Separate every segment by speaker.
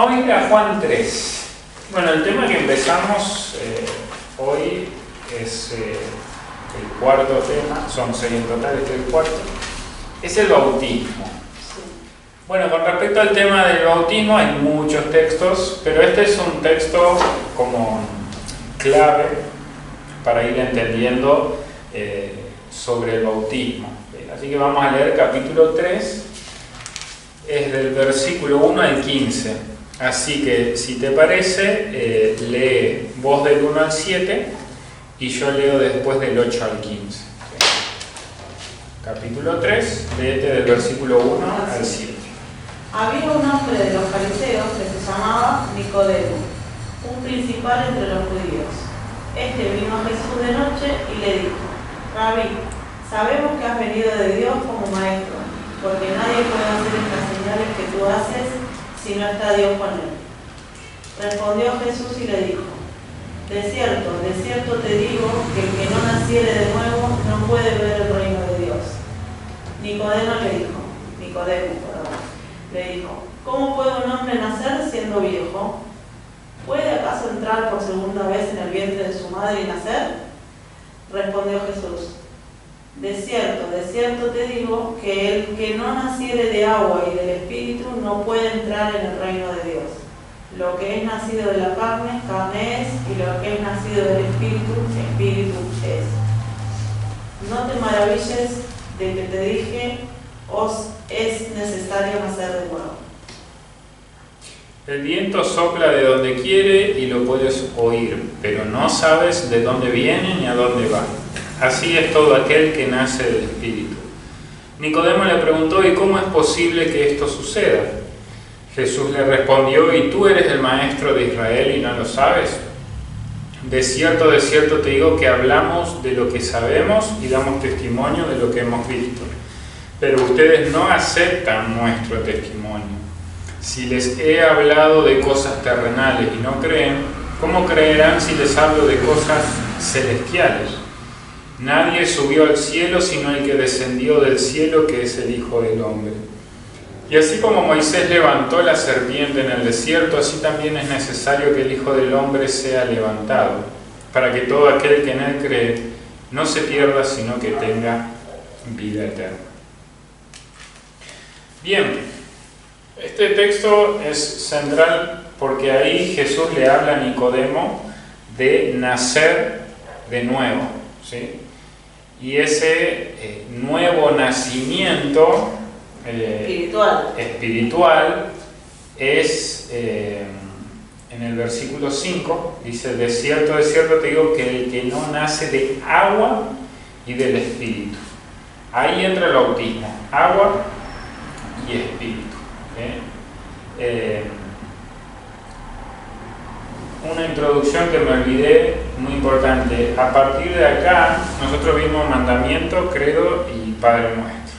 Speaker 1: Vamos a ir a Juan 3. Bueno, el tema que empezamos hoy es el cuarto tema, son 6 en total, este es el cuarto, es el bautismo. Bueno, con respecto al tema del bautismo hay muchos textos, pero este es un texto como clave para ir entendiendo sobre el bautismo. Así que vamos a leer capítulo 3, es del versículo 1 al 15. Así que, si te parece, lee vos del 1 al 7 y yo leo después del 8 al 15. Capítulo 3, léete del versículo 1 al 7.
Speaker 2: Había un hombre de los fariseos que se llamaba Nicodemo, un principal entre los judíos. Este vino a Jesús de noche y le dijo: Rabí, sabemos que has venido de Dios como maestro, porque nadie puede hacer estas señales que tú haces si no está Dios con él. Respondió Jesús y le dijo: de cierto te digo que el que no naciere de nuevo no puede ver el reino de Dios. Nicodemo le dijo: ¿cómo puede un hombre nacer siendo viejo? ¿Puede acaso entrar por segunda vez en el vientre de su madre y nacer? Respondió Jesús: de cierto te digo que el que no naciere de agua y del Espíritu no puede entrar en el reino de Dios. Lo que es nacido de la carne, carne es, y lo que es nacido del Espíritu, Espíritu es. No te maravilles de que te dije: os es necesario nacer de nuevo.
Speaker 1: El viento sopla de donde quiere y lo puedes oír, pero no sabes de dónde viene ni a dónde va. Así es todo aquel que nace del Espíritu. Nicodemo le preguntó: ¿y cómo es posible que esto suceda? Jesús le respondió: ¿y tú eres el maestro de Israel y no lo sabes? De cierto te digo que hablamos de lo que sabemos y damos testimonio de lo que hemos visto. Pero ustedes no aceptan nuestro testimonio. Si les he hablado de cosas terrenales y no creen, ¿cómo creerán si les hablo de cosas celestiales? Nadie subió al cielo sino el que descendió del cielo, que es el Hijo del Hombre. Y así como Moisés levantó la serpiente en el desierto, así también es necesario que el Hijo del Hombre sea levantado, para que todo aquel que en él cree no se pierda, sino que tenga vida eterna. Bien, este texto es central porque ahí Jesús le habla a Nicodemo de nacer de nuevo, ¿sí? Y ese nuevo nacimiento espiritual es, en el versículo 5, dice: de cierto te digo que el que no nace de agua y del Espíritu. Ahí entra el bautismo, agua y Espíritu. Una introducción que me olvidé, muy importante. A partir de acá, nosotros vimos mandamiento, credo y Padre Nuestro.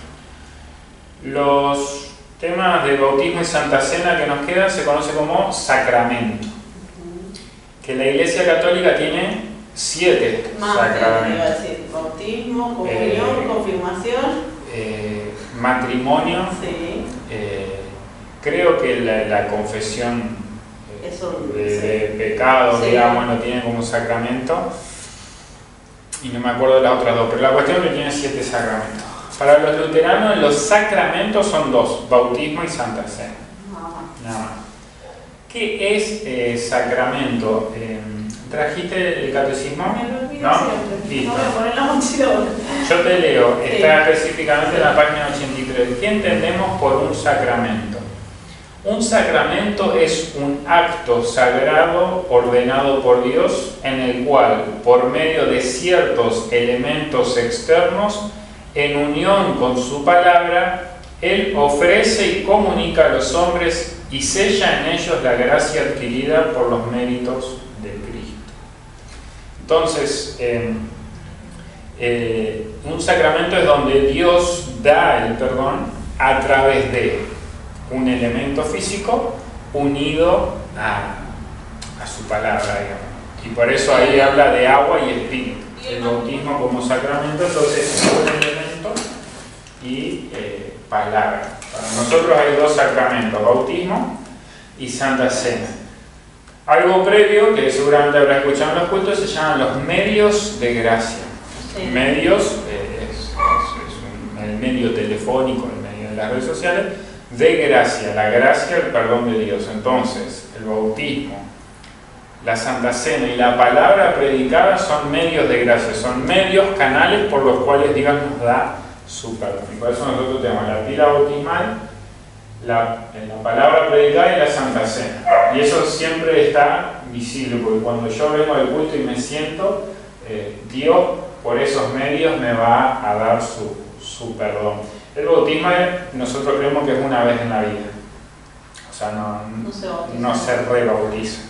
Speaker 1: Los temas de bautismo y Santa Cena que nos quedan se conoce como sacramento. Que la Iglesia Católica tiene 7 sacramentos.
Speaker 2: Bautismo, comunión, confirmación,
Speaker 1: matrimonio.
Speaker 2: sí.
Speaker 1: Creo que la confesión de pecado, sí, digamos, lo tiene como sacramento. Y no me acuerdo de las otras dos, pero la cuestión es que tiene 7 sacramentos. Para los luteranos, los sacramentos son 2, bautismo y Santa Cena. Nada más. ¿Qué es sacramento? ¿Trajiste el catecismo?
Speaker 2: Me lo olvido
Speaker 1: ¿No?
Speaker 2: siempre.
Speaker 1: Listo.
Speaker 2: No voy a poner la mochila.
Speaker 1: Yo te leo,
Speaker 2: Sí.
Speaker 1: está específicamente en la página 83. ¿Qué entendemos por un sacramento? Un sacramento es un acto sagrado ordenado por Dios en el cual, por medio de ciertos elementos externos, en unión con su palabra, Él ofrece y comunica a los hombres y sella en ellos la gracia adquirida por los méritos de Cristo. Entonces, un sacramento es donde Dios da el perdón a través de un elemento físico unido a su palabra, digamos. Y por eso ahí habla de agua y espíritu. El bautismo como sacramento, entonces es un elemento y palabra. Para nosotros hay 2 sacramentos: bautismo y Santa Cena. Algo previo, que seguramente habrá escuchado en los cultos, se llaman los medios de gracia.
Speaker 2: Sí.
Speaker 1: Medios, el medio telefónico, el medio de las redes sociales, de gracia, la gracia, el perdón de Dios. Entonces, el bautismo, la Santa Cena y la palabra predicada son medios de gracia, son medios, canales por los cuales Dios nos da su perdón. Y por eso nosotros tenemos la pila bautismal, la palabra predicada y la Santa Cena. Y eso siempre está visible, porque cuando yo vengo al culto y me siento, Dios por esos medios me va a dar su perdón. El bautismo nosotros creemos que es una vez en la vida, o sea, no se rebautiza.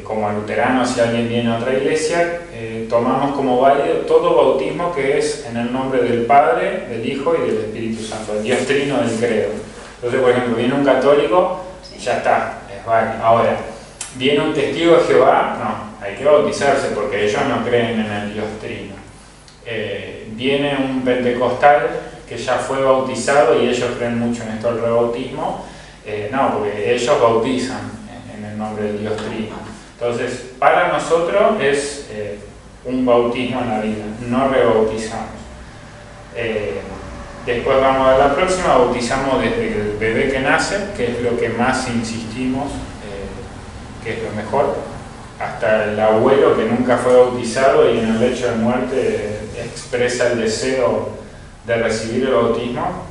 Speaker 1: Como luteranos, si alguien viene a otra iglesia, tomamos como válido todo bautismo que es en el nombre del Padre, del Hijo y del Espíritu Santo, el Dios Trino del credo. Entonces, por ejemplo, viene un católico, ya está, es válido. Ahora, viene un testigo de Jehová, no, hay que bautizarse porque ellos no creen en el Dios Trino. Viene un pentecostal que ya fue bautizado y ellos creen mucho en esto del rebautismo, no, porque ellos bautizan en el nombre del Dios Trino. Entonces, para nosotros es un bautismo en la vida, no rebautizamos. Después vamos a la próxima, bautizamos desde el bebé que nace, que es lo que más insistimos, que es lo mejor, hasta el abuelo que nunca fue bautizado y en el lecho de muerte expresa el deseo de recibir el bautismo,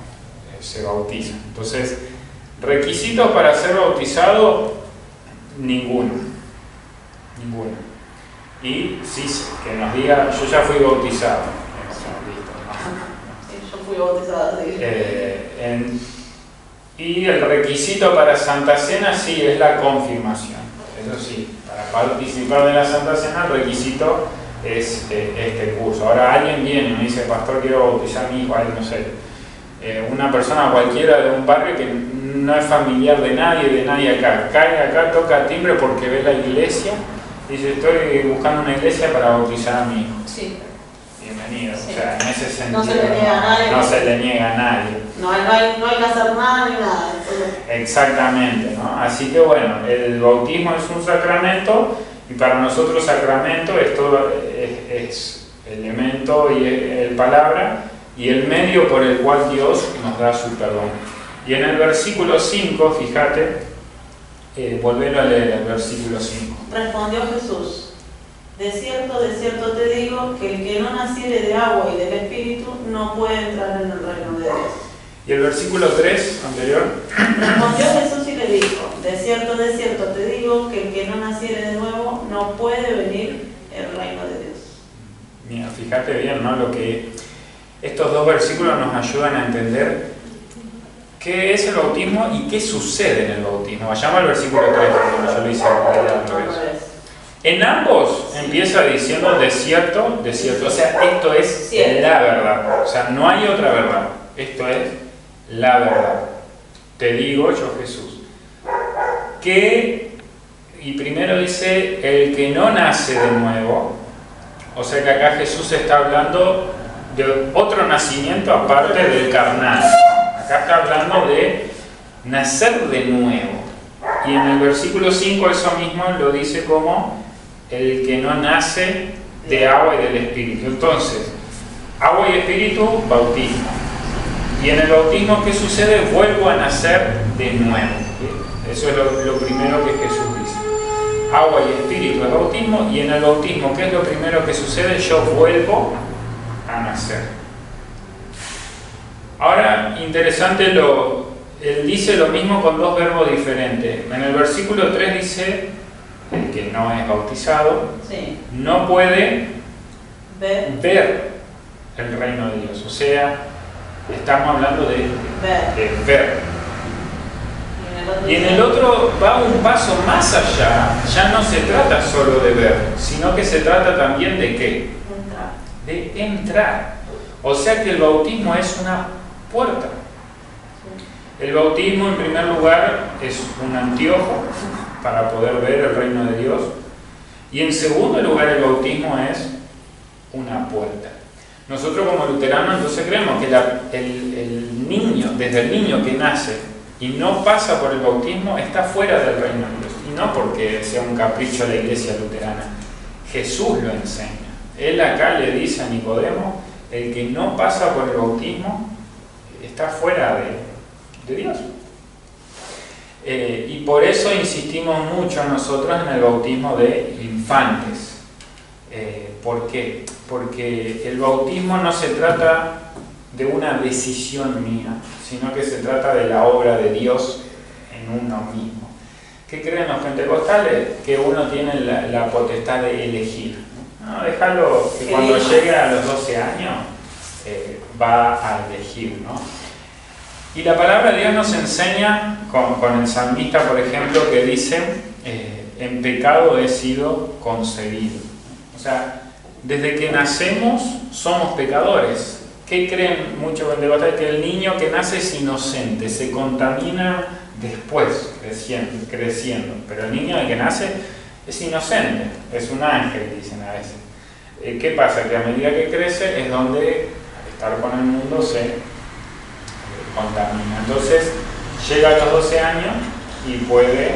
Speaker 1: se bautiza. Entonces, requisitos para ser bautizado, ninguno. Y sí, que nos diga, yo ya fui bautizado.
Speaker 2: Sí, yo fui bautizada, sí.
Speaker 1: Y el requisito para Santa Cena sí es la confirmación. Eso sí, para participar de la Santa Cena el requisito es este curso. Ahora alguien viene y me dice, pastor, quiero bautizar a mi hijo, no sé, una persona cualquiera de un barrio que no es familiar de nadie acá, cae acá, toca timbre porque ve la iglesia, dice, estoy buscando una iglesia para bautizar a mi hijo.
Speaker 2: Sí.
Speaker 1: Bienvenido,
Speaker 2: Sí.
Speaker 1: O sea, en ese sentido
Speaker 2: no se le niega a nadie.
Speaker 1: No se le niega a nadie.
Speaker 2: No hay que hacer nada ni nada.
Speaker 1: Exactamente, ¿no? Así que bueno, el bautismo es un sacramento y para nosotros sacramento es elemento y el palabra y el medio por el cual Dios nos da su perdón. Y en el versículo 5, fíjate, volvelo a leer el versículo 5.
Speaker 2: Respondió Jesús: de cierto te digo, que el que no naciere de agua y del Espíritu no puede entrar en el reino de Dios.
Speaker 1: Y el versículo 3, anterior.
Speaker 2: Respondió Jesús y le dijo: de cierto te digo, que el que no naciere de nuevo no puede venir el reino de Dios.
Speaker 1: Mira, fíjate bien, ¿no? Lo que estos dos versículos nos ayudan a entender qué es el bautismo y qué sucede en el bautismo. Vayamos al versículo 3, porque yo lo hice al revés. En ambos empieza diciendo de cierto, o sea, esto es la verdad, o sea, no hay otra verdad, esto es la verdad. Te digo yo, Jesús, que, y primero dice, el que no nace de nuevo, o sea que acá Jesús está hablando de otro nacimiento aparte del carnal, acá está hablando de nacer de nuevo, y en el versículo 5 eso mismo lo dice como el que no nace de agua y del Espíritu. Entonces, agua y Espíritu, bautismo. Y en el bautismo, ¿qué sucede? Vuelvo a nacer de nuevo. ¿Sí? Eso es lo primero que Jesús dice. Agua y Espíritu es bautismo, y en el bautismo, ¿qué es lo primero que sucede? Yo vuelvo a nacer. Ahora, interesante, él dice lo mismo con dos verbos diferentes. En el versículo 3 dice, el que no es bautizado,
Speaker 2: sí,
Speaker 1: no puede ver el reino de Dios. O sea, estamos hablando de ver. Y en el otro va un paso más allá. Ya no se trata solo de ver, sino que se trata también de ¿qué? De entrar. O sea que el bautismo es una puerta. El bautismo, en primer lugar, es un anteojo para poder ver el reino de Dios. Y en segundo lugar, el bautismo es una puerta. Nosotros como luteranos entonces creemos que el niño, desde el niño que nace, y no pasa por el bautismo, está fuera del reino de Dios. Y no porque sea un capricho de la iglesia luterana. Jesús lo enseña. Él acá le dice a Nicodemo, el que no pasa por el bautismo está fuera de Dios. Y por eso insistimos mucho nosotros en el bautismo de infantes. ¿Por qué? Porque el bautismo no se trata de una decisión mía, sino que se trata de la obra de Dios en uno mismo. ¿Qué creen los pentecostales? Que uno tiene la potestad de elegir. No, déjalo que cuando llegue a los 12 años va a elegir, ¿no? Y la palabra de Dios nos enseña, con el salmista, por ejemplo, que dice, en pecado he sido concebido. O sea, desde que nacemos somos pecadores. ¿Qué creen muchos pentecostales? Que el niño que nace es inocente, se contamina después, creciendo. Pero el niño que nace es inocente, es un ángel, dicen a veces. ¿Qué pasa? Que a medida que crece es donde, al estar con el mundo, se contamina. Entonces, llega a los 12 años y puede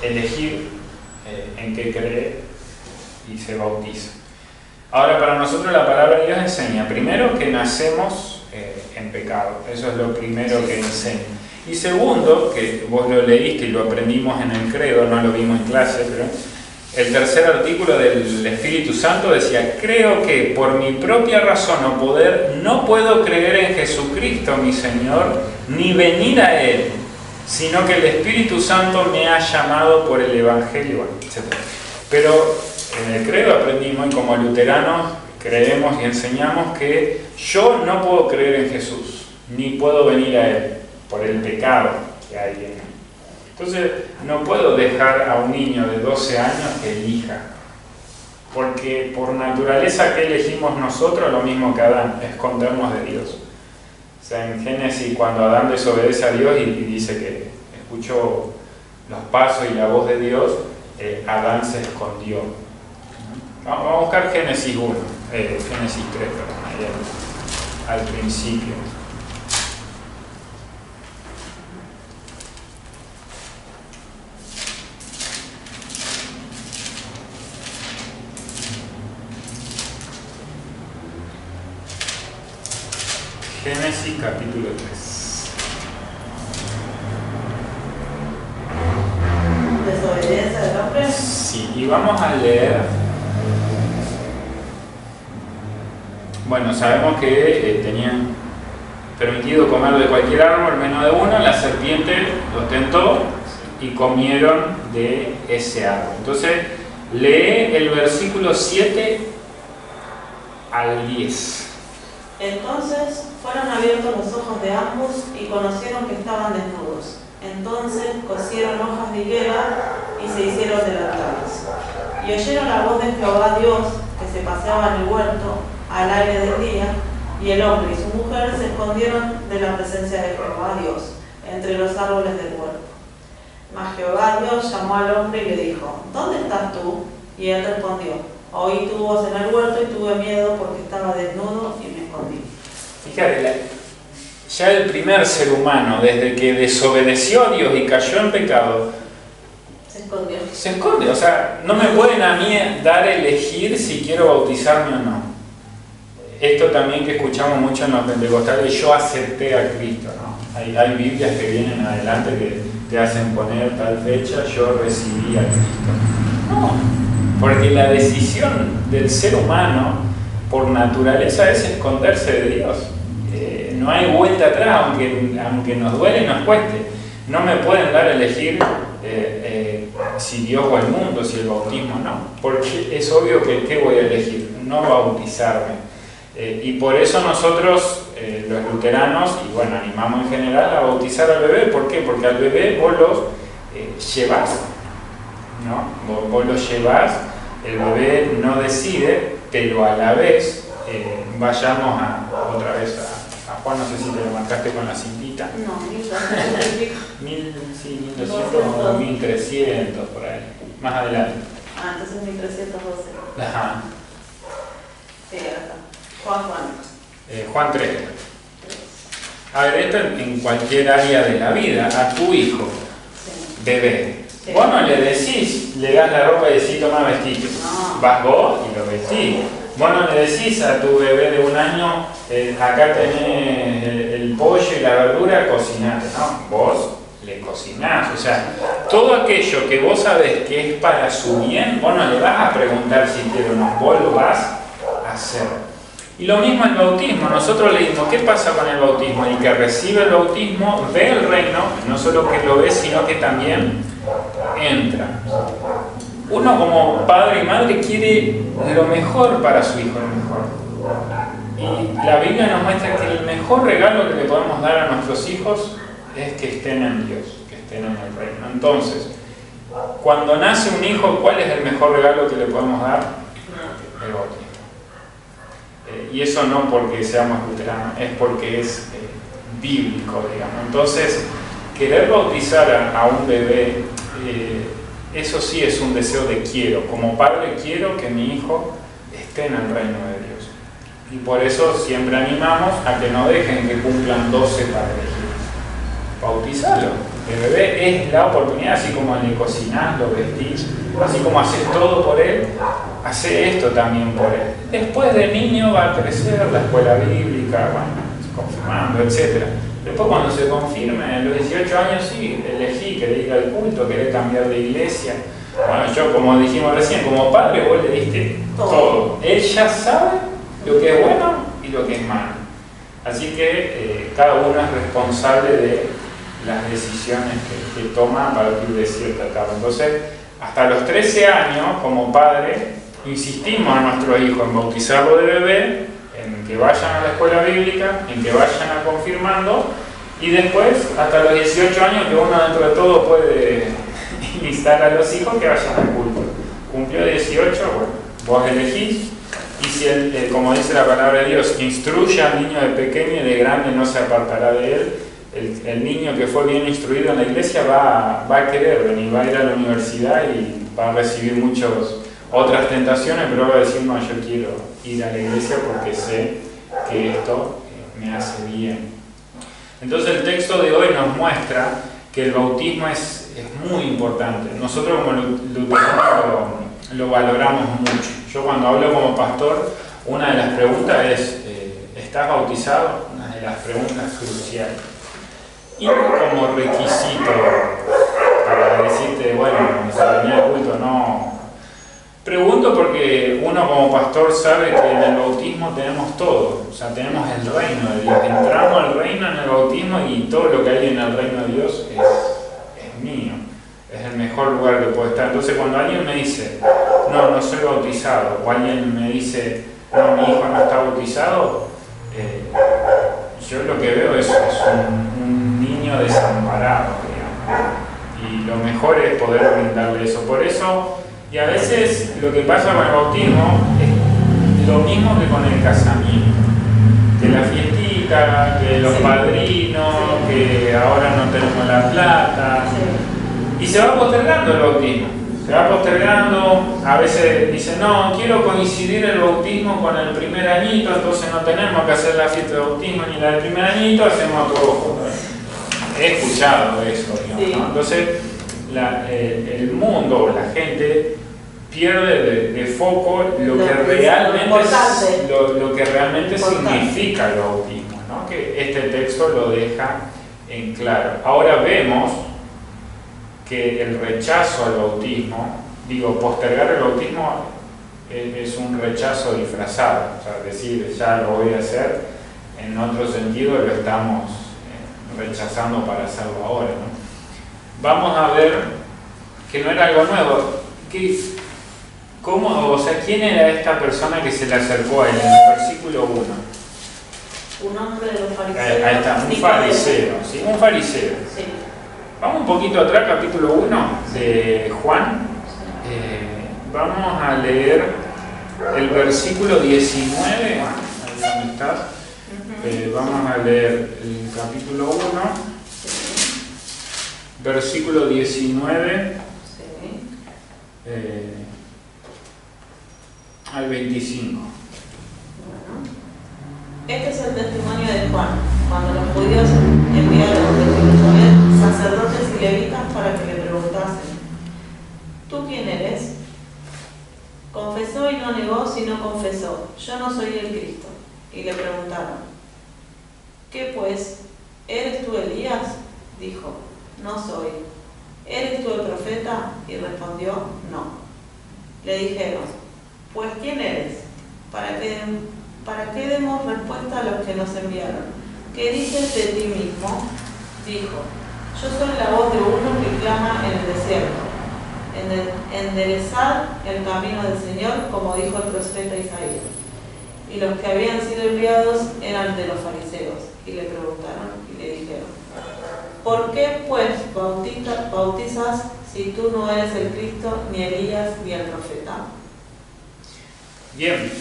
Speaker 1: elegir en qué cree y se bautiza. Ahora, para nosotros la palabra de Dios enseña, primero, que nacemos en pecado. Eso es lo primero que enseña. Y segundo, que vos lo leíste y lo aprendimos en el credo, no lo vimos en clase, pero el tercer artículo del Espíritu Santo decía, creo que por mi propia razón o poder no puedo creer en Jesucristo, mi Señor, ni venir a Él, sino que el Espíritu Santo me ha llamado por el Evangelio, etc. Pero en el credo aprendimos, y como luteranos creemos y enseñamos, que yo no puedo creer en Jesús, ni puedo venir a Él, por el pecado que hay en mí. Entonces, no puedo dejar a un niño de 12 años que elija, porque por naturaleza que elegimos nosotros, lo mismo que Adán, escondernos de Dios. O sea, en Génesis, cuando Adán desobedece a Dios y dice que escuchó los pasos y la voz de Dios, Adán se escondió. Vamos a buscar Génesis 1, Génesis 3, perdón, ahí al principio. Génesis capítulo 3.
Speaker 2: ¿Desobediencia del hombre?
Speaker 1: Sí, y vamos a leer. Bueno, sabemos que tenían permitido comer de cualquier árbol menos de uno. La serpiente los tentó y comieron de ese árbol. Entonces, lee el versículo 7 al 10.
Speaker 2: Entonces fueron abiertos los ojos de ambos y conocieron que estaban desnudos. Entonces cosieron hojas de higuera y se hicieron delantales. Y oyeron la voz de Jehová Dios, que se paseaba en el huerto al aire del día, y el hombre y su mujer se escondieron de la presencia de Jehová Dios entre los árboles del huerto. Mas Jehová Dios llamó al hombre y le dijo, ¿dónde estás tú? Y él respondió, oí tu voz en el huerto y tuve miedo porque estaba desnudo y me escondí.
Speaker 1: Fíjate, ya el primer ser humano, desde que desobedeció a Dios y cayó en pecado, se esconde. O sea, no me pueden a mí dar a elegir si quiero bautizarme o no. Esto también que escuchamos mucho en los pentecostales, yo acepté a Cristo, ¿no? Hay Biblias que vienen adelante que te hacen poner tal fecha, yo recibí a Cristo. No, porque la decisión del ser humano por naturaleza es esconderse de Dios. No hay vuelta atrás, aunque nos duele y nos cueste. No me pueden dar a elegir si Dios o el mundo, si el bautismo, no. Porque es obvio que ¿qué voy a elegir? No bautizarme. Y por eso nosotros, los luteranos, y bueno, animamos en general a bautizar al bebé. ¿Por qué? Porque al bebé vos los llevás, ¿no? Vos los llevás, el bebé no decide, pero a la vez, vayamos otra vez a Juan, no sé si te lo marcaste con la cintita.
Speaker 2: No, 1200.
Speaker 1: 1200 o 1300 por ahí, más adelante.
Speaker 2: Ah, entonces 1312.
Speaker 1: Ajá.
Speaker 2: Sí, acá. Juan.
Speaker 1: Juan 3. A ver, esto en cualquier área de la vida, a tu hijo, bebé.
Speaker 2: Sí.
Speaker 1: Vos no le decís, le das la ropa y decís, toma vestido.
Speaker 2: No.
Speaker 1: Vas vos y lo vestís. Vos no le decís a tu bebé de 1 año, acá tenés el pollo y la verdura, cocinate. No, vos le cocinás. O sea, todo aquello que vos sabés que es para su bien, vos no le vas a preguntar si quiere o no, vos lo vas a hacer. Y lo mismo el bautismo. Nosotros leímos, ¿qué pasa con el bautismo? El que recibe el bautismo ve el reino, no solo que lo ve, sino que también entra. Uno como padre y madre quiere lo mejor para su hijo, lo mejor. Y la Biblia nos muestra que el mejor regalo que le podemos dar a nuestros hijos es que estén en Dios, que estén en el reino. Entonces, cuando nace un hijo, ¿cuál es el mejor regalo que le podemos dar? El bautismo. Y eso no porque seamos luteranos, es porque es bíblico, digamos. Entonces, querer bautizar a un bebé, eso sí es un deseo de quiero. Como padre quiero que mi hijo esté en el reino de Dios. Y por eso siempre animamos a que no dejen que cumplan 12 para elegir. Bautizarlo. El bebé es la oportunidad, así como le cocinás, lo vestís, así como haces todo por él, hace esto también por él. Después de niño va a crecer la escuela bíblica, bueno, confirmando, etc. Después cuando se confirme, a los 18 años sí, elegí, querés ir al culto, querés cambiar de iglesia. Bueno, yo como dijimos recién, como padre vos le diste todo. Él ya sabe lo que es bueno y lo que es malo. Así que cada uno es responsable de las decisiones que toma a partir de cierta etapa. Entonces, hasta los 13 años, como padre, insistimos a nuestros hijos en bautizarlo de bebé, en que vayan a la escuela bíblica, en que vayan a confirmando, y después, hasta los 18 años, que uno dentro de todo puede instar a los hijos que vayan al culto. Cumplió 18, bueno, vos elegís, y si él, como dice la palabra de Dios, instruye al niño de pequeño y de grande no se apartará de él. El niño que fue bien instruido en la iglesia va a querer venir, va a ir a la universidad y va a recibir muchas otras tentaciones, pero va a decir, no, yo quiero ir a la iglesia porque sé que esto me hace bien. Entonces el texto de hoy nos muestra que el bautismo es muy importante. Nosotros como luteranos lo valoramos mucho. Yo cuando hablo como pastor, una de las preguntas es, ¿estás bautizado? Una de las preguntas cruciales. Y como requisito para decirte, bueno, venir al culto, no. Pregunto porque uno como pastor sabe que en el bautismo tenemos todo, o sea, tenemos el reino de Dios. Entramos al reino en el bautismo y todo lo que hay en el reino de Dios es mío, es el mejor lugar que puedo estar. Entonces cuando alguien me dice, no soy bautizado, o alguien me dice, no, mi hijo no está bautizado, yo lo que veo es un niño desamparado, digamos. Y lo mejor es poder brindarle eso. Por eso, y a veces lo que pasa con el bautismo es lo mismo que con el casamiento. Que la fiestita, que los padrinos, que ahora no tenemos la plata. Y se va postergando el bautismo. Se va postergando, a veces dice, no, quiero coincidir el bautismo con el primer añito, entonces no tenemos que hacer la fiesta de bautismo ni la del primer añito, hacemos todo junto. He escuchado eso, digamos,
Speaker 2: sí.
Speaker 1: ¿no? Entonces, el mundo o la gente pierde de foco lo que realmente significa el bautismo, ¿no? Que este texto lo deja en claro. Ahora vemos que el rechazo al bautismo, postergar el bautismo es un rechazo disfrazado, o sea, decir ya lo voy a hacer, en otro sentido lo estamos rechazando para hacerlo ahora, ¿no? Vamos a ver que no era algo nuevo. ¿Quién era esta persona que se le acercó a él en el versículo 1?
Speaker 2: Un hombre de los fariseos.
Speaker 1: Ahí está, un fariseo, ¿sí? Un fariseo.
Speaker 2: Sí.
Speaker 1: Vamos un poquito atrás, capítulo 1 de Juan. Vamos a leer el versículo 19. Ahí donde estás. Vamos a leer el capítulo 1, versículo 19 al 25.
Speaker 2: Este es el testimonio de Juan, cuando los judíos enviaron de Jerusalén sacerdotes y levitas para que le preguntasen: ¿tú quién eres? Confesó y no negó, sino confesó: yo no soy el Cristo. Y le preguntaron: ¿qué pues? ¿Eres tú Elías? Dijo: no soy. ¿Eres tú el profeta? Y respondió: no. Le dijeron: pues ¿quién eres? ¿Para qué demos respuesta a los que nos enviaron? ¿Qué dices de ti mismo? Dijo: yo soy la voz de uno que clama en el desierto. Enderezad el camino del Señor, como dijo el profeta Isaías. Y los que habían sido enviados eran de los fariseos, y le preguntaron y le dijeron: ¿por qué pues bautizas si tú no eres el Cristo, ni Elías, ni el profeta?
Speaker 1: Bien,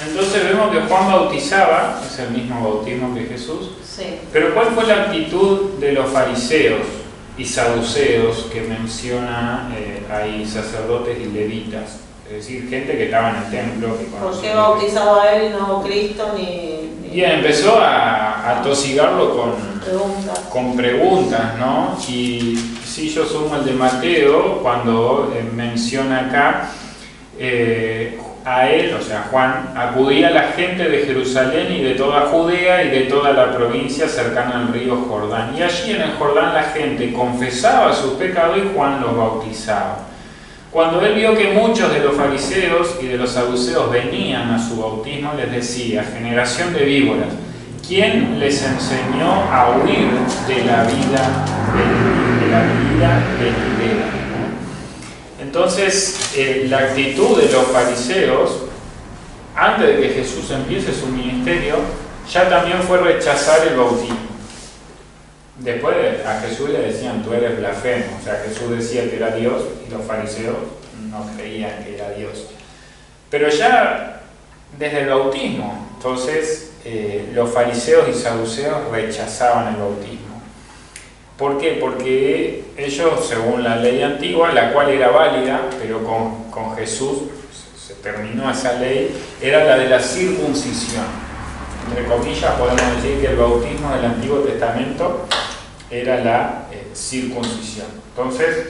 Speaker 1: entonces vemos que Juan bautizaba, es el mismo bautismo que Jesús,
Speaker 2: sí.
Speaker 1: Pero ¿cuál fue la actitud de los fariseos y saduceos que menciona ahí, sacerdotes y levitas? Es decir, gente que estaba en el templo, que
Speaker 2: ¿por qué bautizaba a él y no Cristo
Speaker 1: Y empezó a tosigarlo con preguntas, ¿no? Y si yo sumo el de Mateo, cuando menciona acá, a él, o sea, Juan, acudía a la gente de Jerusalén y de toda Judea y de toda la provincia cercana al río Jordán. Y allí en el Jordán la gente confesaba sus pecados y Juan los bautizaba. Cuando él vio que muchos de los fariseos y de los saduceos venían a su bautismo, les decía: generación de víboras, ¿quién les enseñó a huir de la vida venidera? Entonces, la actitud de los fariseos, antes de que Jesús empiece su ministerio, ya también fue rechazar el bautismo. Después a Jesús le decían: tú eres blasfemo. O sea, Jesús decía que era Dios y los fariseos no creían que era Dios. Pero ya desde el bautismo, entonces los fariseos y saduceos rechazaban el bautismo. ¿Por qué? Porque ellos, según la ley antigua, la cual era válida, pero con Jesús se terminó esa ley, era la de la circuncisión. Entre comillas podemos decir que el bautismo del Antiguo Testamento era la circuncisión. Entonces,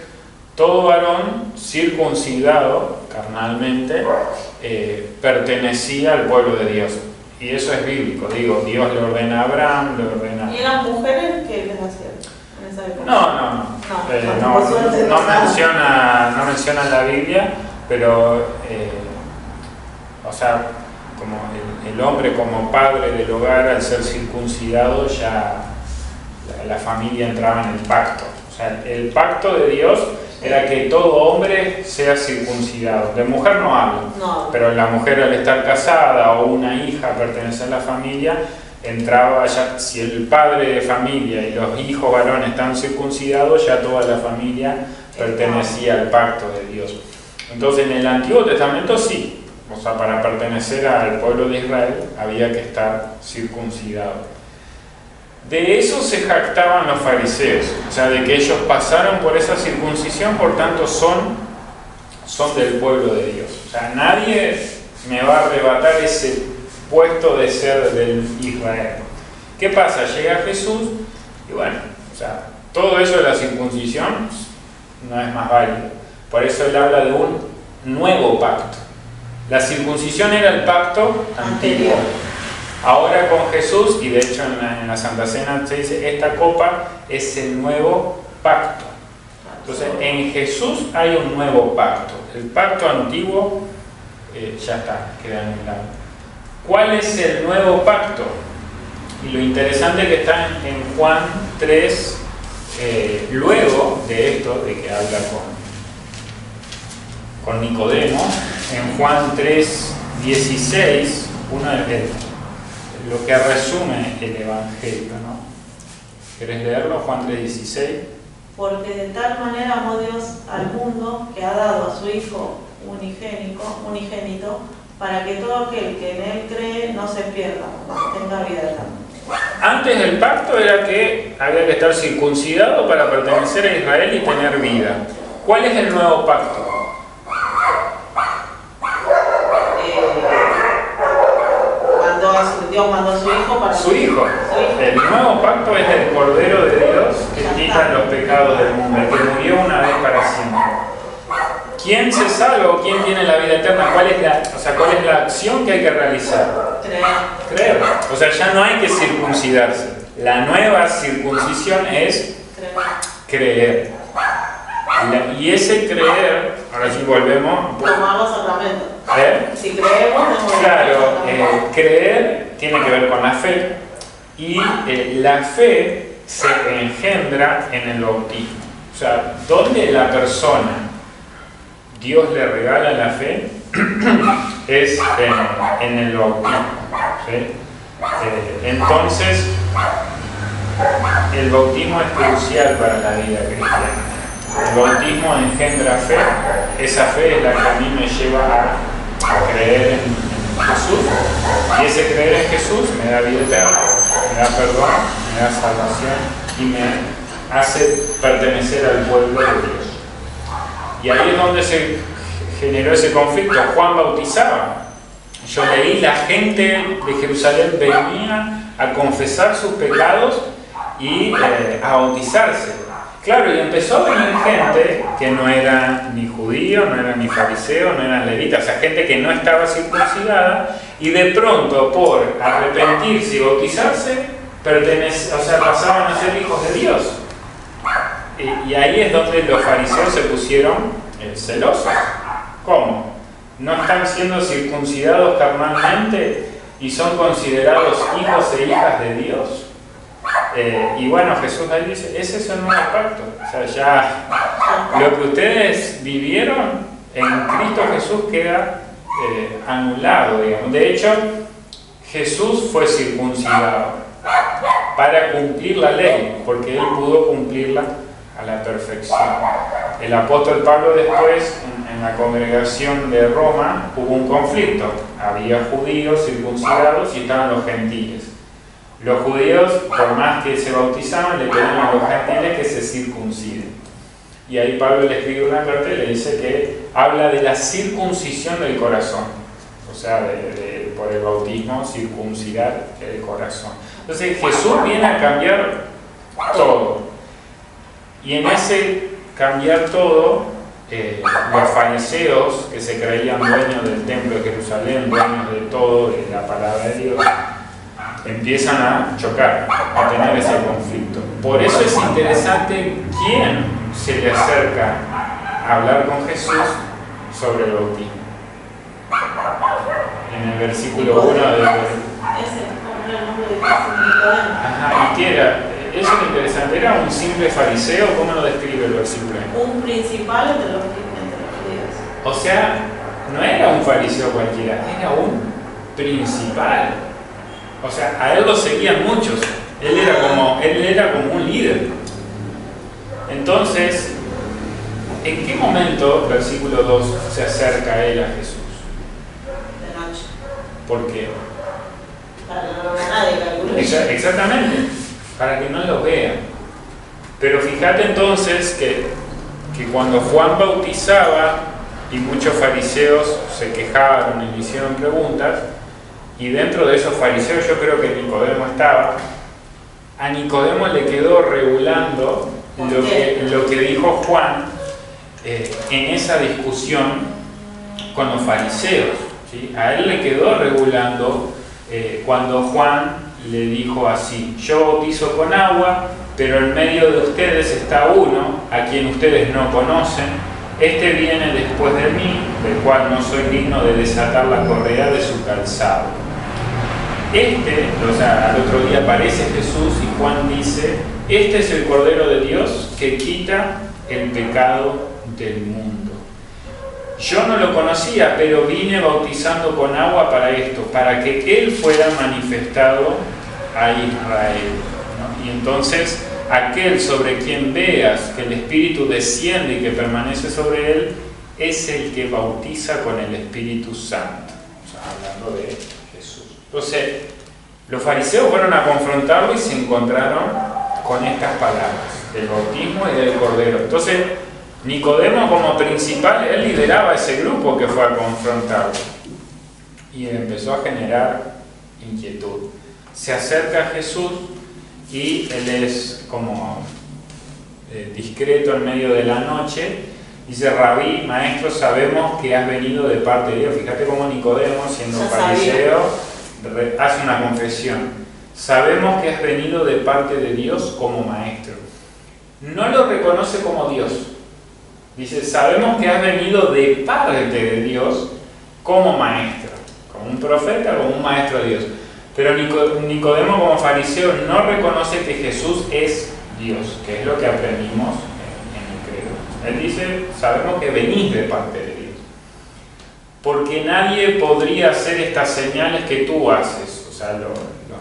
Speaker 1: todo varón circuncidado carnalmente pertenecía al pueblo de Dios. Y eso es bíblico, digo, Dios le ordena a Abraham, le ordena...
Speaker 2: ¿Y las mujeres qué les hacían?
Speaker 1: No menciona la Biblia, pero o sea, como el hombre como padre del hogar, al ser circuncidado, ya la familia entraba en el pacto. O sea, el pacto de Dios era que todo hombre sea circuncidado. De mujer no hablo, pero la mujer, al estar casada o una hija pertenece a la familia, entraba ya, si el padre de familia y los hijos varones están circuncidados, ya toda la familia pertenecía al pacto de Dios. Entonces, en el Antiguo Testamento sí, o sea, para pertenecer al pueblo de Israel había que estar circuncidado. De eso se jactaban los fariseos, o sea, de que ellos pasaron por esa circuncisión, por tanto son del pueblo de Dios. O sea, nadie me va a arrebatar ese puesto de ser del Israel. ¿Qué pasa? Llega Jesús y bueno, o sea, todo eso de la circuncisión no es más válido. Por eso él habla de un nuevo pacto. La circuncisión era el pacto antiguo. Ahora con Jesús, y de hecho en la Santa Cena se dice, esta copa es el nuevo pacto. Entonces, en Jesús hay un nuevo pacto. El pacto antiguo ya está, queda anulado. ¿Cuál es el nuevo pacto? Y lo interesante que está en Juan 3, luego de esto, de que habla con Nicodemo, en Juan 3, 16, lo que resume el Evangelio, ¿no? ¿Querés leerlo? Juan 3, 16.
Speaker 2: Porque de tal manera amó Dios al mundo que ha dado a su Hijo unigénito, para que todo aquel que en Él cree no se pierda, tenga vida eterna.
Speaker 1: Antes del pacto era que había que estar circuncidado para pertenecer a Israel y tener vida. ¿Cuál es el nuevo pacto?
Speaker 2: Cuando Dios mandó a su Hijo para...
Speaker 1: Su Hijo. Hijo. El nuevo pacto es el Cordero de Dios que quita los pecados del mundo, el que murió una vez para siempre. ¿Quién se salva o quién tiene la vida eterna? ¿Cuál es la acción que hay que realizar? Creer. O sea, ya no hay que circuncidarse. La nueva circuncisión es creer. Y ese creer, ahora sí volvemos.
Speaker 2: Tomar los sacramentos. Si creemos,
Speaker 1: claro, creer tiene que ver con la fe. Y la fe se engendra en el bautismo. O sea, donde la persona, Dios le regala la fe, es en el bautismo. ¿Sí? Entonces, el bautismo es crucial para la vida cristiana. El bautismo engendra fe. Esa fe es la que a mí me lleva a creer en Jesús. Y ese creer en Jesús me da vida eterna, me da perdón, me da salvación y me hace pertenecer al pueblo de Dios. Y ahí es donde se generó ese conflicto. Juan bautizaba. Yo leí, la gente de Jerusalén venía a confesar sus pecados y a bautizarse. Claro, y empezó a venir gente que no era ni judío, no era ni fariseo, no eran levitas, o sea, gente que no estaba circuncidada, y de pronto, por arrepentirse y bautizarse, pasaban a ser hijos de Dios. Y ahí es donde los fariseos se pusieron celosos. ¿Cómo? ¿No están siendo circuncidados carnalmente y son considerados hijos e hijas de Dios? Y bueno, Jesús ahí dice, ese es el nuevo pacto. O sea, ya lo que ustedes vivieron en Cristo Jesús queda anulado, digamos. De hecho, Jesús fue circuncidado para cumplir la ley, porque Él pudo cumplirla a la perfección. El apóstol Pablo después, en la congregación de Roma, hubo un conflicto. Había judíos circuncidados y estaban los gentiles. Los judíos, por más que se bautizaban, le pedían a los gentiles que se circunciden. Y ahí Pablo le escribe una carta y le dice que habla de la circuncisión del corazón. O sea, por el bautismo, circuncidar el corazón. Entonces Jesús viene a cambiar todo. Y en ese cambiar todo, los fariseos, que se creían dueños del templo de Jerusalén, dueños de todo, de la palabra de Dios, empiezan a chocar, a tener ese conflicto. Por eso es interesante quién se le acerca a hablar con Jesús sobre el bautismo. En el versículo 1 de... Ajá, ¿y qué era? Eso es interesante. ¿Era un simple fariseo? ¿Cómo lo describe el versículo?
Speaker 2: Un principal entre los judíos.
Speaker 1: O sea, no era un fariseo cualquiera, era un principal. O sea, a él lo seguían muchos. Él era como un líder. Entonces, ¿en qué momento, versículo 2, se acerca él a Jesús?
Speaker 2: De noche.
Speaker 1: ¿Por qué?
Speaker 2: Para que no lo vea nadie, calculo.
Speaker 1: Exactamente, para que no lo vean. Pero fíjate entonces que cuando Juan bautizaba y muchos fariseos se quejaron y le hicieron preguntas, y dentro de esos fariseos yo creo que Nicodemo estaba, a Nicodemo le quedó regulando lo que dijo Juan en esa discusión con los fariseos, ¿sí? A él le quedó regulando cuando Juan le dijo así: yo bautizo con agua, pero en medio de ustedes está uno a quien ustedes no conocen, este viene después de mí, del cual no soy digno de desatar la correa de su calzado. Al otro día aparece Jesús y Juan dice: este es el Cordero de Dios que quita el pecado del mundo. Yo no lo conocía, pero vine bautizando con agua para esto, para que Él fuera manifestado a Israel, ¿no? Y entonces, aquel sobre quien veas que el Espíritu desciende y que permanece sobre Él, es el que bautiza con el Espíritu Santo. O sea, hablando de Jesús. Entonces, los fariseos fueron a confrontarlo y se encontraron con estas palabras, del bautismo y del Cordero. Entonces, Nicodemo, como principal, él lideraba ese grupo que fue a confrontarlo. Y empezó a generar inquietud. se acerca a Jesús y él es como discreto en medio de la noche. Dice: Rabí, maestro, sabemos que has venido de parte de Dios. Fíjate cómo Nicodemo, siendo fariseo, hace una confesión. Sabemos que has venido de parte de Dios como maestro. No lo reconoce como Dios. Dice: sabemos que has venido de parte de Dios como maestro, como un profeta, como un maestro de Dios. Pero Nicodemo, como fariseo, no reconoce que Jesús es Dios, que es lo que aprendimos en el credo. Él dice: sabemos que venís de parte de Dios, porque nadie podría hacer estas señales que tú haces, o sea, los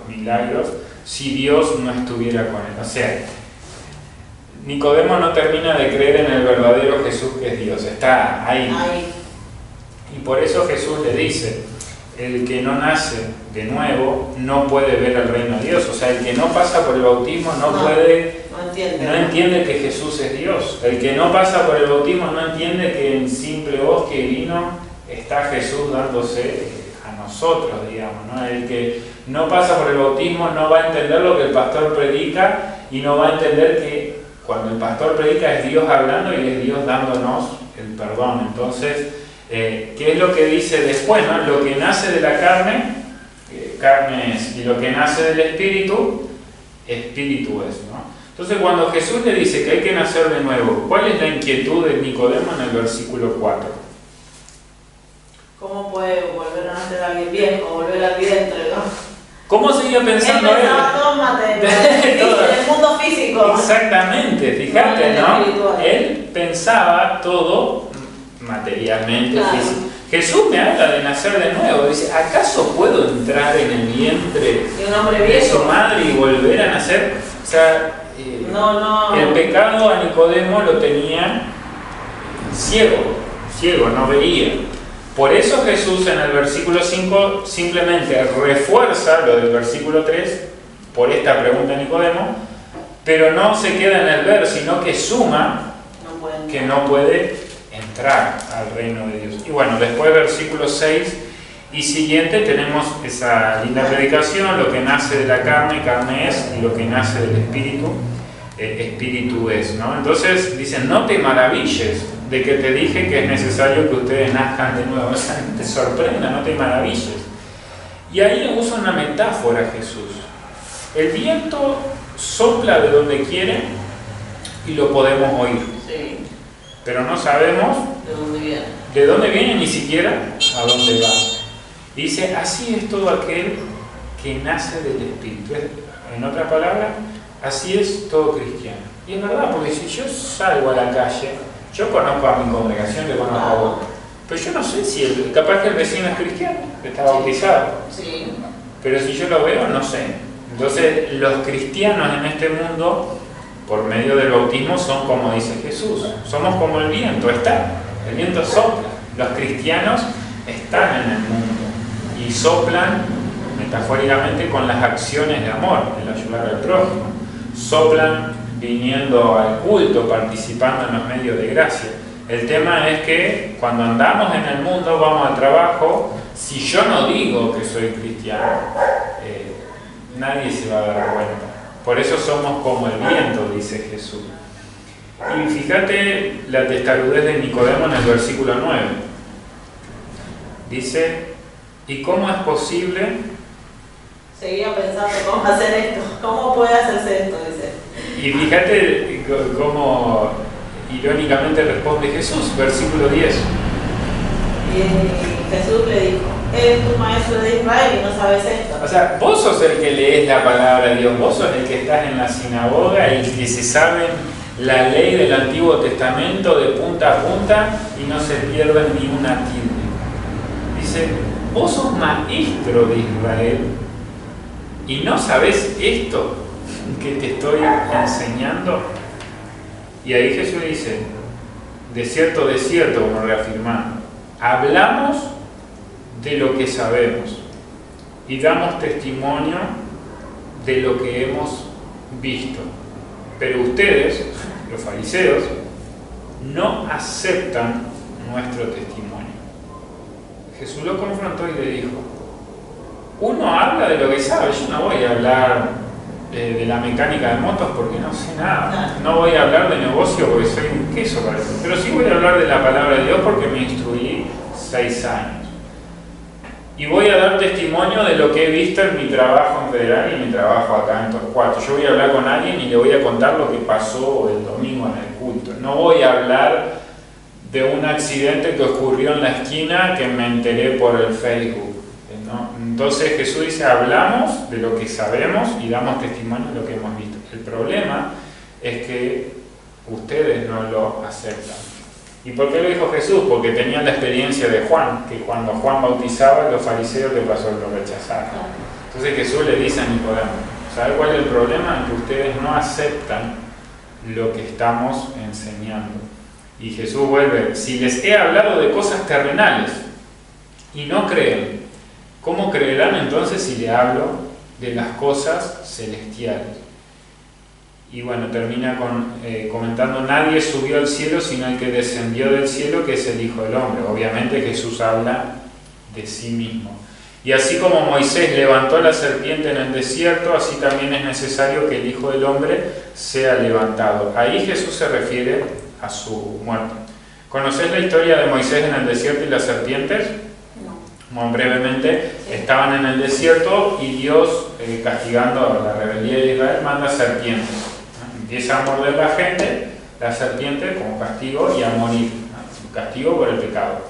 Speaker 1: milagros, si Dios no estuviera con él. O sea, Nicodemo no termina de creer en el verdadero Jesús que es Dios, está ahí. Y por eso Jesús le dice: el que no nace de nuevo no puede ver el reino de Dios. O sea, el que no pasa por el bautismo no entiende que Jesús es Dios. El que no pasa por el bautismo no entiende que en simple voz que vino está Jesús dándose a nosotros, digamos, ¿no? El que no pasa por el bautismo no va a entender lo que el pastor predica y no va a entender que cuando el pastor predica es Dios hablando y es Dios dándonos el perdón. Entonces, ¿qué es lo que dice después, no? Lo que nace de la carne, carne es, y lo que nace del espíritu, espíritu es, ¿no? Entonces, cuando Jesús le dice que hay que nacer de nuevo, ¿cuál es la inquietud de Nicodemo en el versículo 4?
Speaker 2: ¿Cómo puede volver a nacer alguien viejo, volver al vientre, no?
Speaker 1: ¿Cómo seguía pensando él?
Speaker 2: Todo en el mundo físico.
Speaker 1: Exactamente, fíjate, ¿no? Él pensaba todo materialmente, físico. Jesús me habla de nacer de nuevo. Dice: ¿acaso puedo entrar en el vientre de su madre y volver a nacer? O sea, el pecado a Nicodemo lo tenía ciego, no veía. Por eso Jesús en el versículo 5 simplemente refuerza lo del versículo 3 por esta pregunta de Nicodemo, pero no se queda en el ver, sino que suma que no puede entrar al reino de Dios. Y bueno, después versículo 6 y siguiente tenemos esa linda predicación: lo que nace de la carne, carne es, y lo que nace del espíritu, espíritu es, ¿no? Entonces dicen: no te maravilles de que te dije que es necesario que ustedes nazcan de nuevo. O sea, te sorprenda, no te maravilles. Y ahí usa una metáfora Jesús. El viento sopla de donde quiere y lo podemos oír.
Speaker 2: Sí.
Speaker 1: Pero no sabemos de dónde viene, ni siquiera a dónde va. Dice: así es todo aquel que nace del Espíritu. En otras palabras, así es todo cristiano. Y es verdad, porque si yo salgo a la calle, yo conozco a mi congregación, te conozco a vos, pero yo no sé si capaz que el vecino es cristiano, que está bautizado.
Speaker 2: Sí.
Speaker 1: Pero si yo lo veo, no sé. Entonces, los cristianos en este mundo, por medio del bautismo, son como dice Jesús. Somos como el viento, el viento sopla. Los cristianos están en el mundo y soplan metafóricamente con las acciones de amor, el ayudar al prójimo. Soplan viniendo al culto, participando en los medios de gracia. El tema es que cuando andamos en el mundo, vamos al trabajo, si yo no digo que soy cristiano, nadie se va a dar cuenta. Por eso somos como el viento, dice Jesús. Y fíjate la testarudez de Nicodemo en el versículo 9. Dice: ¿y cómo es posible?
Speaker 2: Seguía pensando cómo hacer esto, cómo puede hacerse esto, dice.
Speaker 1: Y fíjate cómo irónicamente responde Jesús, versículo 10.
Speaker 2: Y Jesús le dijo: eres tu maestro de Israel y no sabes esto.
Speaker 1: O sea, vos sos el que lees la palabra de Dios, vos sos el que estás en la sinagoga y que se sabe la ley del Antiguo Testamento de punta a punta y no se pierden ni una tilde. Dice: vos sos maestro de Israel y no sabés esto que te estoy enseñando. Y ahí Jesús dice: de cierto, como reafirmando, hablamos de lo que sabemos y damos testimonio de lo que hemos visto, pero ustedes, los fariseos, no aceptan nuestro testimonio. Jesús lo confrontó y le dijo: uno habla de lo que sabe. Yo no voy a hablar de la mecánica de motos porque no sé nada. No voy a hablar de negocio porque soy un queso para eso. Pero sí voy a hablar de la palabra de Dios porque me instruí 6 años. Y voy a dar testimonio de lo que he visto en mi trabajo en Federal y mi trabajo acá en Torcuato. Yo voy a hablar con alguien y le voy a contar lo que pasó el domingo en el culto. No voy a hablar de un accidente que ocurrió en la esquina que me enteré por el Facebook, ¿no? Entonces Jesús dice, hablamos de lo que sabemos y damos testimonio de lo que hemos visto. El problema es que ustedes no lo aceptan. ¿Y por qué lo dijo Jesús? Porque tenían la experiencia de Juan, que cuando Juan bautizaba, los fariseos, ¿qué pasó? Lo rechazaron. Entonces Jesús le dice a Nicodemo, ¿sabe cuál es el problema? Que ustedes no aceptan lo que estamos enseñando. Y Jesús vuelve, si les he hablado de cosas terrenales y no creen, ¿cómo creerán entonces si le hablo de las cosas celestiales? Y bueno, termina comentando, nadie subió al cielo sino el que descendió del cielo, que es el Hijo del Hombre. Obviamente Jesús habla de sí mismo. Y así como Moisés levantó la serpiente en el desierto, así también es necesario que el Hijo del Hombre sea levantado. Ahí Jesús se refiere a su muerte. ¿Conocés la historia de Moisés en el desierto y las serpientes?
Speaker 2: No.
Speaker 1: Bueno, brevemente, estaban en el desierto y Dios, castigando a la rebeldía de Israel, manda serpientes. Empieza a morder la gente, la serpiente como castigo, y a morir, castigo por el pecado.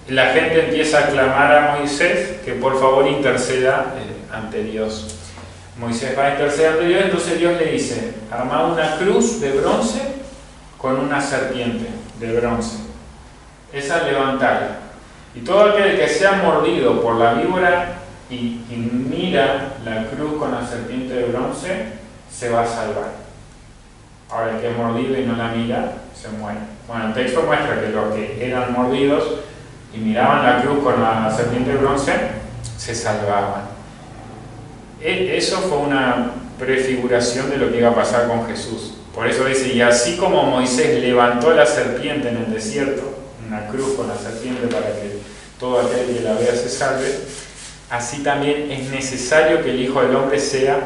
Speaker 1: La gente empieza a clamar a Moisés que por favor interceda ante Dios. Moisés va a interceder ante Dios, entonces Dios le dice, armad una cruz de bronce con una serpiente de bronce. Esa levantala. Y todo aquel que sea mordido por la víbora y mira la cruz con la serpiente de bronce, se va a salvar. Ahora el que es mordido y no la mira, se muere. Bueno, el texto muestra que los que eran mordidos y miraban la cruz con la serpiente de bronce, se salvaban. Eso fue una prefiguración de lo que iba a pasar con Jesús. Por eso dice, y así como Moisés levantó la serpiente en el desierto, una cruz con la serpiente para que todo aquel que la vea se salve, así también es necesario que el Hijo del Hombre sea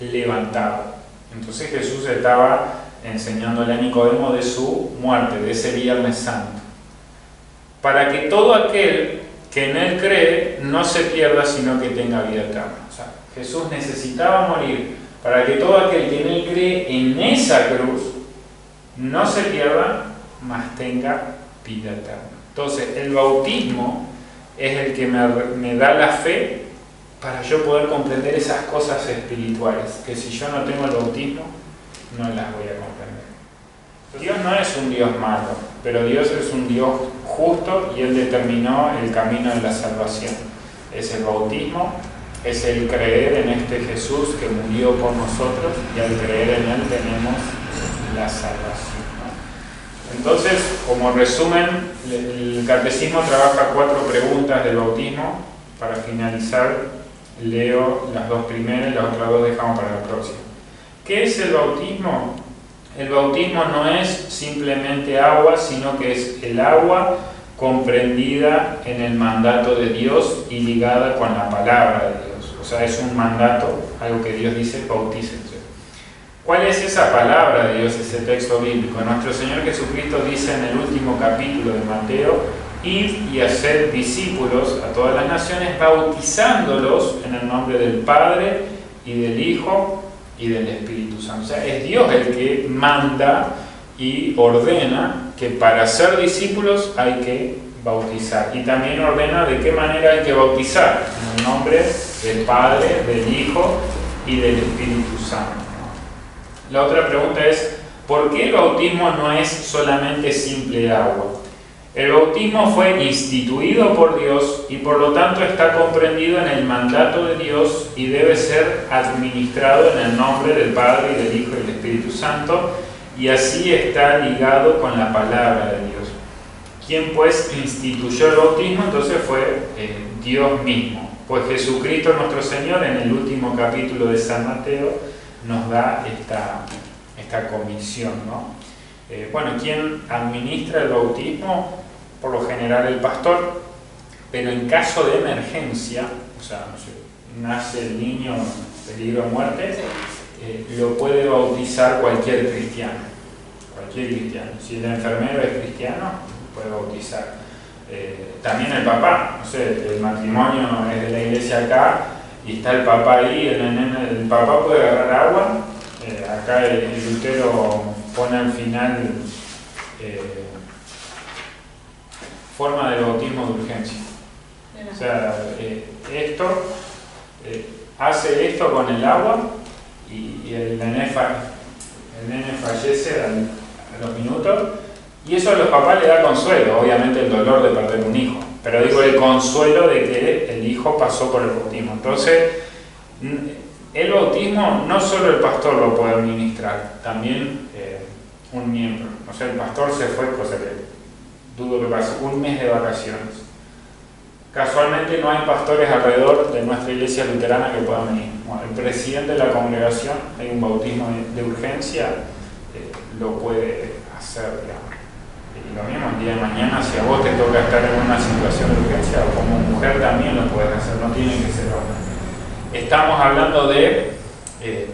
Speaker 1: levantado. Entonces Jesús estaba enseñándole a Nicodemo de su muerte, de ese Viernes Santo, para que todo aquel que en él cree no se pierda, sino que tenga vida eterna. O sea, Jesús necesitaba morir para que todo aquel que en él cree en esa cruz no se pierda, mas tenga vida eterna. Entonces el bautismo es el que me da la fe para yo poder comprender esas cosas espirituales, que si yo no tengo el bautismo, no las voy a comprender. Dios no es un Dios malo, pero Dios es un Dios justo y Él determinó el camino de la salvación. Es el bautismo, es el creer en este Jesús que murió por nosotros, y al creer en Él tenemos la salvación, ¿no? Entonces, como resumen, el catecismo trabaja 4 preguntas del bautismo. Para finalizar, leo las 2 primeras y las otras 2 dejamos para la próxima. ¿Qué es el bautismo? El bautismo no es simplemente agua, sino que es el agua comprendida en el mandato de Dios y ligada con la palabra de Dios. O sea, es un mandato, algo que Dios dice, bautícense. ¿Cuál es esa palabra de Dios, ese texto bíblico? Nuestro Señor Jesucristo dice en el último capítulo de Mateo, id y hacer discípulos a todas las naciones, bautizándolos en el nombre del Padre y del Hijo y del Espíritu Santo. O sea, es Dios el que manda y ordena que para ser discípulos hay que bautizar. Y también ordena de qué manera hay que bautizar, en el nombre del Padre, del Hijo y del Espíritu Santo. La otra pregunta es, ¿por qué el bautismo no es solamente simple agua? El bautismo fue instituido por Dios y por lo tanto está comprendido en el mandato de Dios y debe ser administrado en el nombre del Padre y del Hijo y del Espíritu Santo, y así está ligado con la palabra de Dios. ¿Quién pues instituyó el bautismo? Entonces fue Dios mismo. Pues Jesucristo nuestro Señor, en el último capítulo de San Mateo, nos da esta comisión, ¿no? ¿Quién administra el bautismo? Por lo general el pastor, pero en caso de emergencia, o sea, no sé, nace el niño en peligro de muerte, lo puede bautizar cualquier cristiano. Cualquier cristiano. Si el enfermero es cristiano, puede bautizar. También el papá, no sé, el matrimonio es de la iglesia acá y está el papá ahí, el papá puede agarrar agua. Acá el Lutero pone al final forma de bautismo de urgencia. O sea, hace esto con el agua y el nene fallece a los minutos, y eso a los papás le da consuelo, obviamente el dolor de perder un hijo, pero digo el consuelo de que el hijo pasó por el bautismo. Entonces, el bautismo no solo el pastor lo puede administrar, también un miembro. O sea, el pastor se fue, cosa que dudo que pase, un mes de vacaciones. Casualmente no hay pastores alrededor de nuestra iglesia luterana que puedan venir. Bueno, el presidente de la congregación, hay un bautismo de urgencia, lo puede hacer, digamos. Y lo mismo el día de mañana, si a vos te toca estar en una situación de urgencia, como mujer también lo puedes hacer, no tiene que ser hombre. Estamos hablando de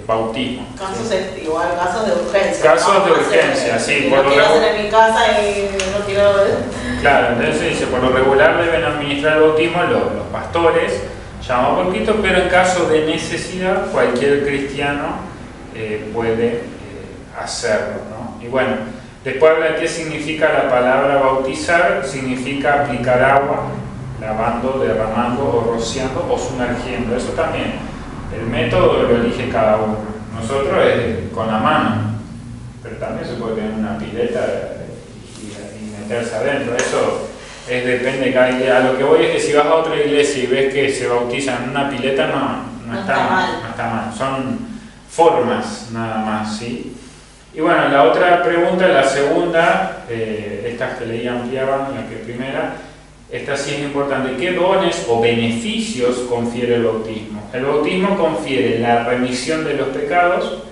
Speaker 1: bautismo.
Speaker 2: Casos, ¿sí? Igual, casos de urgencia.
Speaker 1: Casos de urgencia, sí.
Speaker 2: No quiero hacer en mi casa y no quiero...
Speaker 1: Claro, entonces dice, por lo regular deben administrar el bautismo los pastores, llamados poquito, pero en caso de necesidad, cualquier cristiano puede hacerlo, ¿no? Y bueno, después habla de qué significa la palabra bautizar. Significa aplicar agua, lavando, derramando o rociando o sumergiendo. Eso también, el método lo elige cada uno. Nosotros es con la mano, pero también se puede tener una pileta y meterse adentro. Eso depende de cada iglesia. A lo que voy es que si vas a otra iglesia y ves que se bautizan en una pileta, no está mal. Son formas nada más, ¿sí? Y bueno, la otra pregunta, la segunda, estas que leí ampliaban la que primera, esta sí es importante. ¿Qué dones o beneficios confiere el bautismo? El bautismo confiere la remisión de los pecados,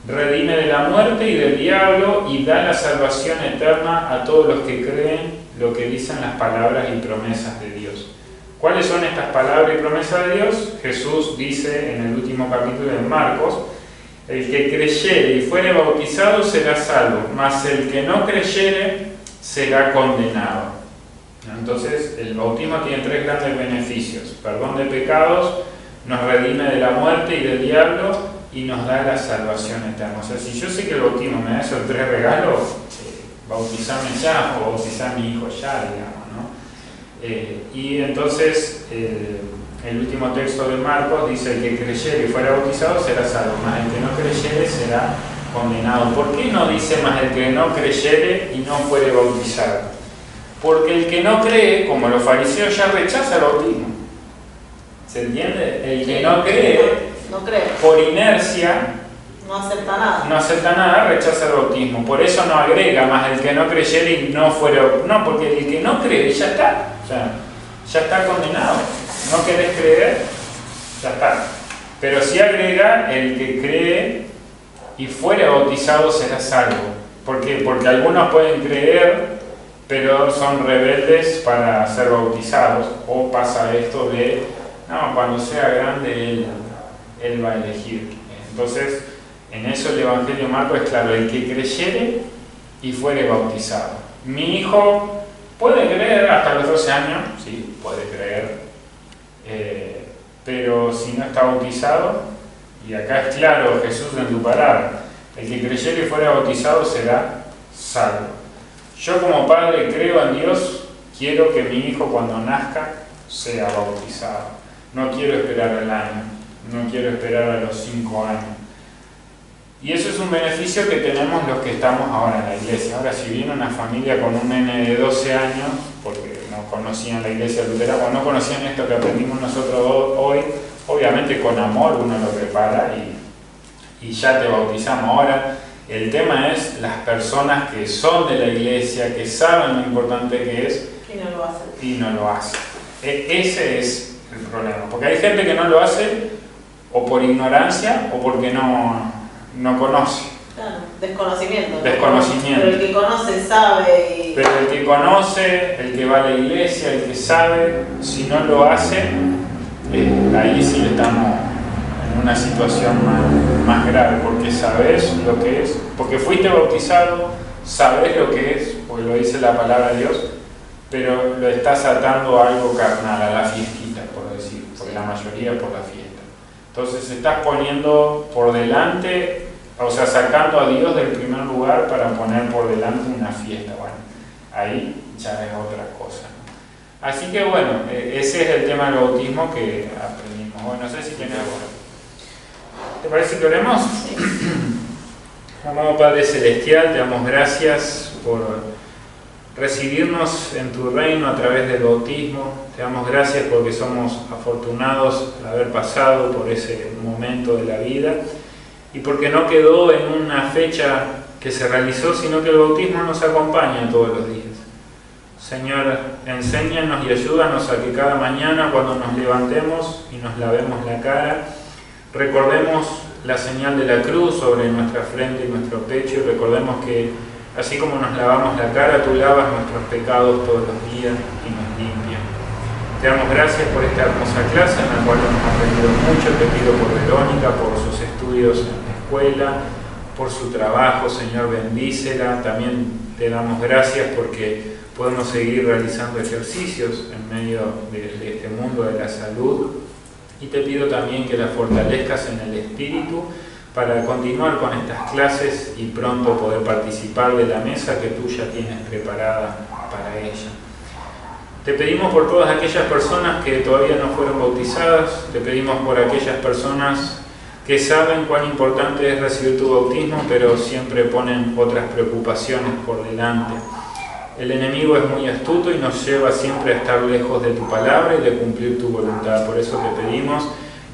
Speaker 1: redime de la muerte y del diablo y da la salvación eterna a todos los que creen lo que dicen las palabras y promesas de Dios. ¿Cuáles son estas palabras y promesas de Dios? Jesús dice en el último capítulo de Marcos: el que creyere y fuere bautizado será salvo, mas el que no creyere será condenado. Entonces, el bautismo tiene tres grandes beneficios: perdón de pecados, nos redime de la muerte y del diablo y nos da la salvación eterna. O sea, si yo sé que el bautismo me da esos tres regalos, bautizarme ya o bautizar a mi hijo ya, digamos, ¿no? Y entonces, el último texto de Marcos dice: el que creyere y fuera bautizado será salvo, mas el que no creyere será condenado. ¿Por qué no dice más el que no creyere y no fuere bautizado? Porque el que no cree, como los fariseos, ya rechaza el bautismo. ¿Se entiende? El que no cree, por inercia,
Speaker 2: no acepta nada,
Speaker 1: rechaza el bautismo. Por eso no agrega más el que no creyere y no fuera. No, porque el que no cree ya está. O sea, ya está condenado. No querés creer, ya está. Pero si agrega el que cree y fuere bautizado será salvo. ¿Por qué? Porque algunos pueden creer, pero son rebeldes para ser bautizados. O pasa esto de, no, cuando sea grande él va a elegir. Entonces, en eso el Evangelio de Marcos es claro: el que creyere y fuere bautizado. Mi hijo puede creer hasta los 12 años, sí, puede creer, pero si no está bautizado, y acá es claro Jesús en tu palabra: el que creyere y fuera bautizado será salvo. Yo como padre creo en Dios, quiero que mi hijo cuando nazca sea bautizado. No quiero esperar al año, no quiero esperar a los 5 años. Y eso es un beneficio que tenemos los que estamos ahora en la iglesia. Ahora, si viene una familia con un nene de 12 años, porque no conocían la iglesia luterana, o no conocían esto que aprendimos nosotros hoy, obviamente con amor uno lo prepara y ya te bautizamos. Ahora, el tema es las personas que son de la iglesia, que saben lo importante que es, y no lo hacen. Ese es el problema, porque hay gente que no lo hace o por ignorancia o porque no conoce.
Speaker 2: Claro, desconocimiento.
Speaker 1: Pero el
Speaker 2: que conoce, sabe
Speaker 1: Pero el que conoce, el que va a la iglesia, el que sabe, si no lo hace, ahí sí estamos en una situación más grave, porque sabes lo que es, porque fuiste bautizado, sabes lo que es, porque lo dice la palabra de Dios, pero lo estás atando a algo carnal, a la fiestita, por decir, porque la mayoría por la fiesta. Entonces estás poniendo por delante, o sea, sacando a Dios del primer lugar para poner por delante una fiesta. Bueno, ahí ya es otra cosa. Así que bueno, ese es el tema del bautismo que aprendimos. Bueno, no sé si tienes algo. ¿Te parece que oremos?
Speaker 2: Sí.
Speaker 1: Amado Padre Celestial, te damos gracias por recibirnos en tu reino a través del bautismo. Te damos gracias porque somos afortunados de haber pasado por ese momento de la vida y porque no quedó en una fecha que se realizó, sino que el bautismo nos acompaña todos los días. Señor, enséñanos y ayúdanos a que cada mañana cuando nos levantemos y nos lavemos la cara, recordemos la señal de la cruz sobre nuestra frente y nuestro pecho y recordemos que así como nos lavamos la cara, tú lavas nuestros pecados todos los días y nos limpias. Te damos gracias por esta hermosa clase en la cual hemos aprendido mucho. Te pido por Verónica, por sus estudios en la escuela, por su trabajo, Señor, bendícela. También te damos gracias porque podemos seguir realizando ejercicios en medio de este mundo de la salud. Y te pido también que la fortalezcas en el espíritu para continuar con estas clases y pronto poder participar de la mesa que tú ya tienes preparada para ella. Te pedimos por todas aquellas personas que todavía no fueron bautizadas, te pedimos por aquellas personas que saben cuán importante es recibir tu bautismo, pero siempre ponen otras preocupaciones por delante. El enemigo es muy astuto y nos lleva siempre a estar lejos de tu palabra y de cumplir tu voluntad. Por eso te pedimos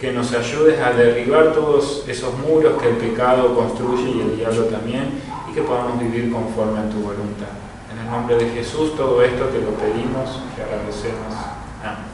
Speaker 1: que nos ayudes a derribar todos esos muros que el pecado construye y el diablo también, y que podamos vivir conforme a tu voluntad. En el nombre de Jesús todo esto te lo pedimos y agradecemos. Amén.